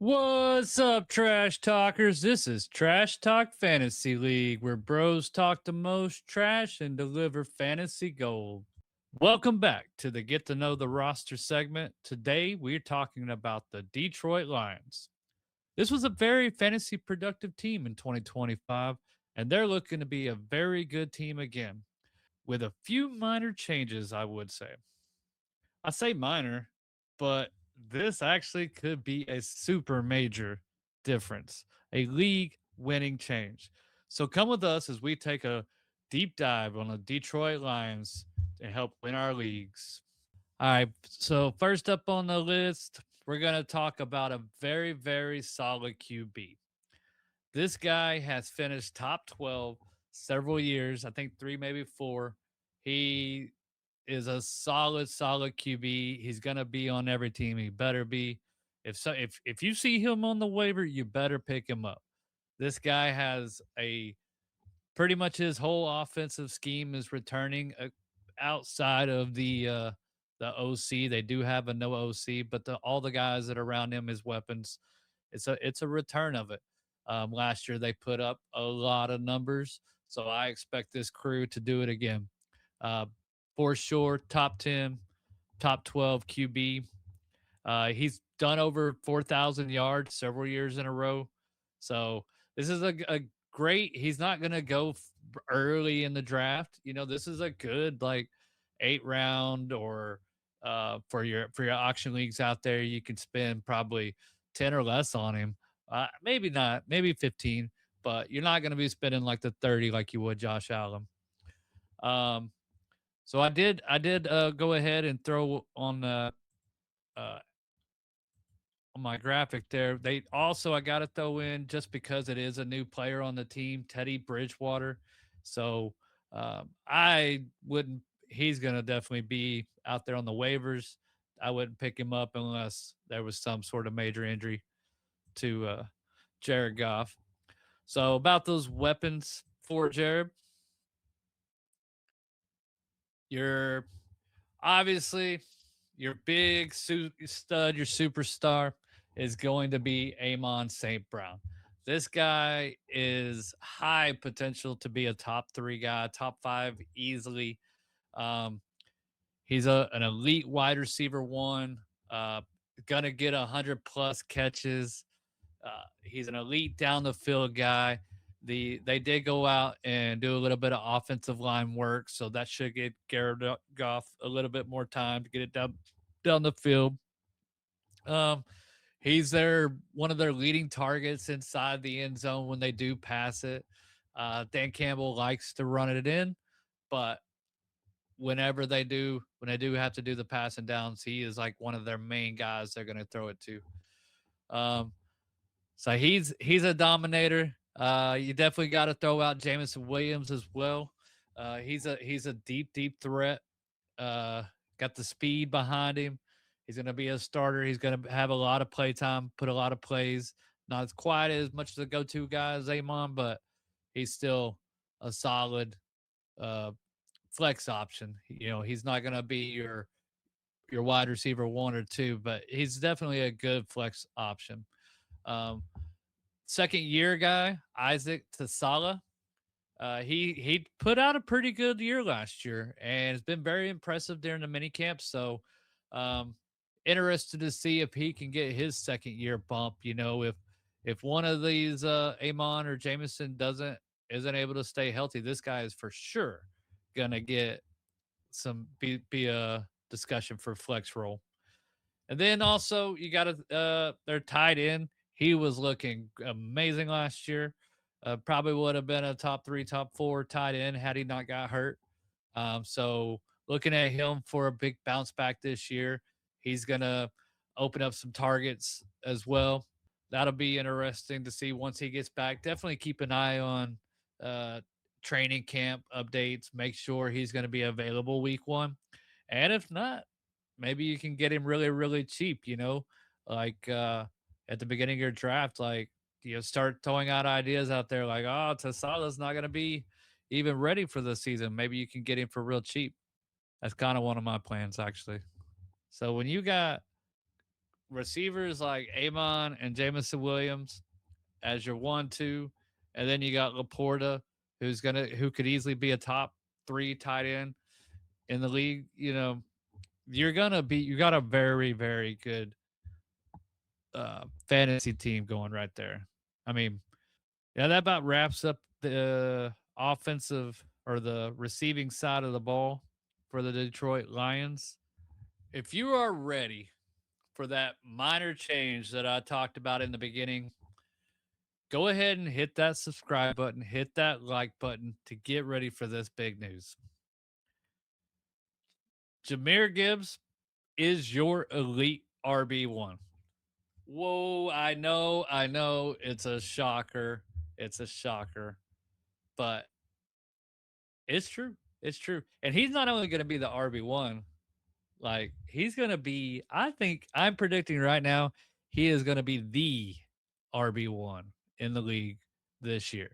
What's up, Trash Talkers? This is Trash Talk Fantasy League, where bros talk the most trash and deliver fantasy gold. Welcome back to the Get to Know the Roster segment. Today, we're talking about the Detroit Lions. This was a very fantasy productive team in 2025, and they're looking to be a very good team again, with a few minor changes, I would say. I say minor, but this actually could be a super major difference, a league winning change. So come with us as we take a deep dive on the Detroit Lions to help win our leagues. All right. So, first up on the list, we're going to talk about a very, very solid QB. This guy has finished top 12 several years, I think three, maybe four. He is a solid, solid QB. He's gonna be on every team. He better be. If you see him on the waiver, you better pick him up. This guy has a pretty much his whole offensive scheme is returning outside of the OC. They do have a no OC, but all the guys that are around him is weapons. It's a return of it. Last year they put up a lot of numbers, so I expect this crew to do it again. Uh, for sure, top 10, top 12 QB. He's done over 4,000 yards several years in a row. So this is a great. He's not going to go early in the draft. This is a good like 8 round or for your auction leagues out there. You can spend probably 10 or less on him. Maybe not, maybe 15, but you're not going to be spending like the 30 like you would Josh Allen. Um, so I did go ahead and throw uh, on my graphic there. They also I got to throw in just because it is a new player on the team, Teddy Bridgewater. So I wouldn't. He's going to definitely be out there on the waivers. I wouldn't pick him up unless there was some sort of major injury to Jared Goff. So about those weapons for Jared, you're obviously your big stud, your superstar is going to be Amon St. Brown. This guy is high potential to be a top three guy, top five easily. Um, he's an elite wide receiver one, uh, gonna get 100 plus catches. He's an elite down the field guy. They did go out and do a little bit of offensive line work, so that should get Garrett Goff a little bit more time to get it down the field. Um, he's one of their leading targets inside the end zone when they do pass it. Dan Campbell likes to run it in, but when they do have to do the passing downs, he is like one of their main guys they're going to throw it to. Um, So he's a dominator. You definitely got to throw out Jameson Williams as well. He's a deep threat. Uh, got the speed behind him. He's going to be a starter. He's going to have a lot of play time, put a lot of plays. Not as quite as much as a go-to guy as Amon, but he's still a solid uh, flex option. He's not going to be your wide receiver one or two, but he's definitely a good flex option. Um, Second year guy, Isaac Tasala. He put out a pretty good year last year and has been very impressive during the mini camp. So um interested to see if he can get his second year bump. If one of these Amon or Jameson isn't able to stay healthy, this guy is for sure gonna get be a discussion for flex role. And then also you got they're tied in. He was looking amazing last year. Probably would have been a top three, top four tight end had he not got hurt. So looking at him for a big bounce back this year, he's gonna open up some targets as well. That'll be interesting to see once he gets back. Definitely keep an eye on uh, training camp updates. Make sure he's going to be available week one, and if not, maybe you can get him really, really cheap. Like at the beginning of your draft, like start throwing out ideas out there, like Tasala's not going to be even ready for the season. Maybe you can get him for real cheap. That's kind of one of my plans actually. So when you got receivers like Amon and Jamison Williams as your 1-2, and then you got Laporta, who could easily be a top 3 tight end in the league. You got a very, very good fantasy team going right there. I mean, yeah, that about wraps up the offensive or the receiving side of the ball for the Detroit Lions. If you are ready for that minor change that I talked about in the beginning, go ahead and hit that subscribe button, hit that like button to get ready for this big news. Jahmyr Gibbs is your elite RB1. Whoa, I know, it's a shocker. It's a shocker, but it's true. It's true. And he's not only going to be the RB1, like he's going to be, I think I'm predicting right now, he is going to be the RB1 in the league this year.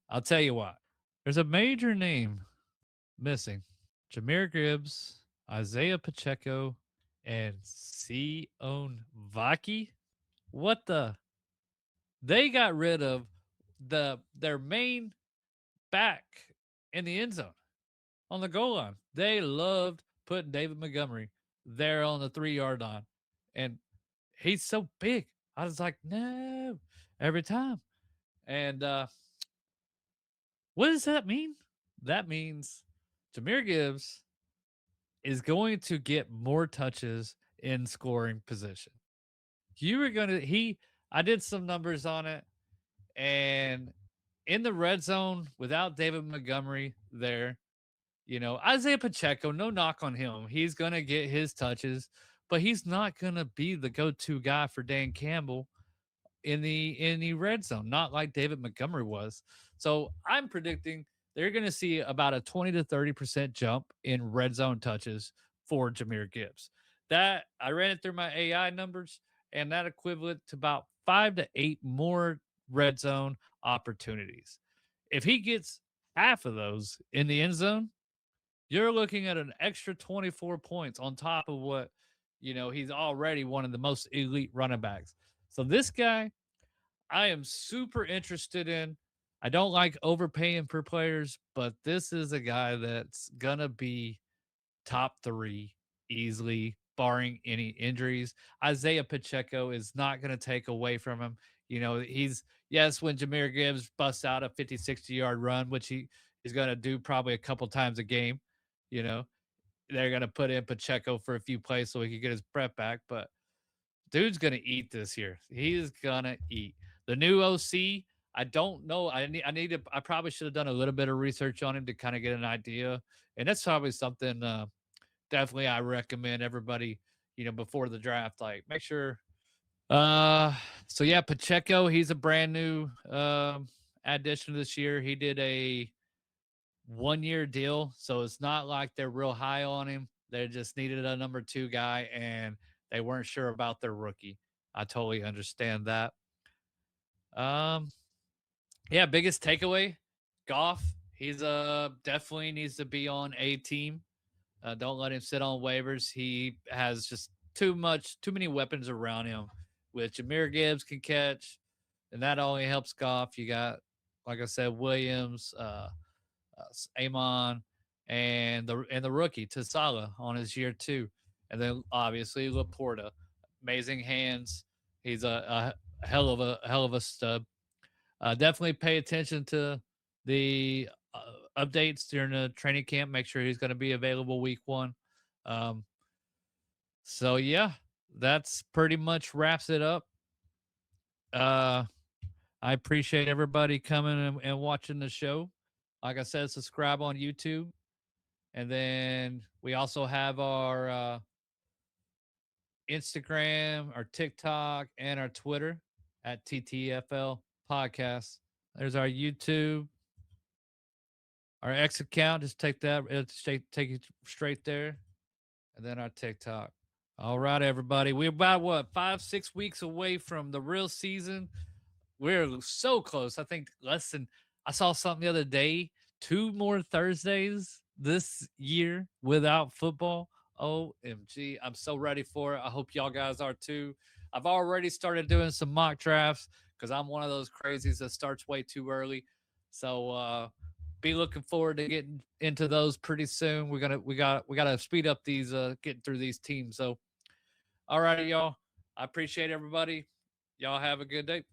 I'll tell you what, there's a major name missing: Jahmyr Gibbs, Isaiah Pacheco, and Sion Vaki. What the? They got rid of their main back in the end zone on the goal line. They loved putting David Montgomery there on the 3-yard line. And he's so big. I was like, no, every time. And what does that mean? That means Jahmyr Gibbs is going to get more touches in scoring position. You were going to, I did some numbers on it, and in the red zone without David Montgomery there, Isaiah Pacheco, no knock on him. He's going to get his touches, but he's not going to be the go-to guy for Dan Campbell in the red zone, not like David Montgomery was. So I'm predicting they're going to see about a 20 to 30% jump in red zone touches for Jahmyr Gibbs. That I ran it through my AI numbers, and that equivalent to about 5 to 8 more red zone opportunities. If he gets half of those in the end zone, you're looking at an extra 24 points on top of what, he's already one of the most elite running backs. So this guy, I am super interested in. I don't like overpaying for players, but this is a guy that's going to be top 3 easily, barring any injuries. Isaiah Pacheco is not going to take away from him. Yes, when Jahmyr Gibbs busts out a 50, 60-yard run, which he's going to do probably a couple times a game, you know, they're going to put in Pacheco for a few plays so he can get his breath back. But dude's going to eat this year. He's going to eat. The new OC, I don't know. I probably should have done a little bit of research on him to kind of get an idea. And that's probably something definitely I recommend everybody, before the draft, like make sure. So yeah, Pacheco, he's a brand new addition this year. He did a 1-year deal, so it's not like they're real high on him. They just needed a number 2 guy, and they weren't sure about their rookie. I totally understand that. Um, yeah, biggest takeaway, Goff. He's definitely needs to be on a team. Don't let him sit on waivers. He has just too many weapons around him. Which Jahmyr Gibbs can catch, and that only helps Goff. You got, like I said, Williams, Amon, and the rookie Tasala on his year 2, and then obviously Laporta, amazing hands. He's a hell of a stud. Definitely pay attention to the updates during the training camp. Make sure he's going to be available week 1. Um, so yeah, that's pretty much wraps it up. I appreciate everybody coming and watching the show. Like I said, subscribe on YouTube. And then we also have our Instagram, our TikTok, and our Twitter at TTFL Podcast. There's our YouTube, our X account. Just take that, take it straight there. And then our TikTok. All right, everybody. We're about 5-6 weeks away from the real season. We're so close. I think I saw something the other day, 2 more Thursdays this year without football. OMG. I'm so ready for it. I hope y'all guys are too. I've already started doing some mock drafts because I'm one of those crazies that starts way too early. So be looking forward to getting into those pretty soon. We gotta speed up these getting through these teams. So all righty, y'all. I appreciate everybody. Y'all have a good day.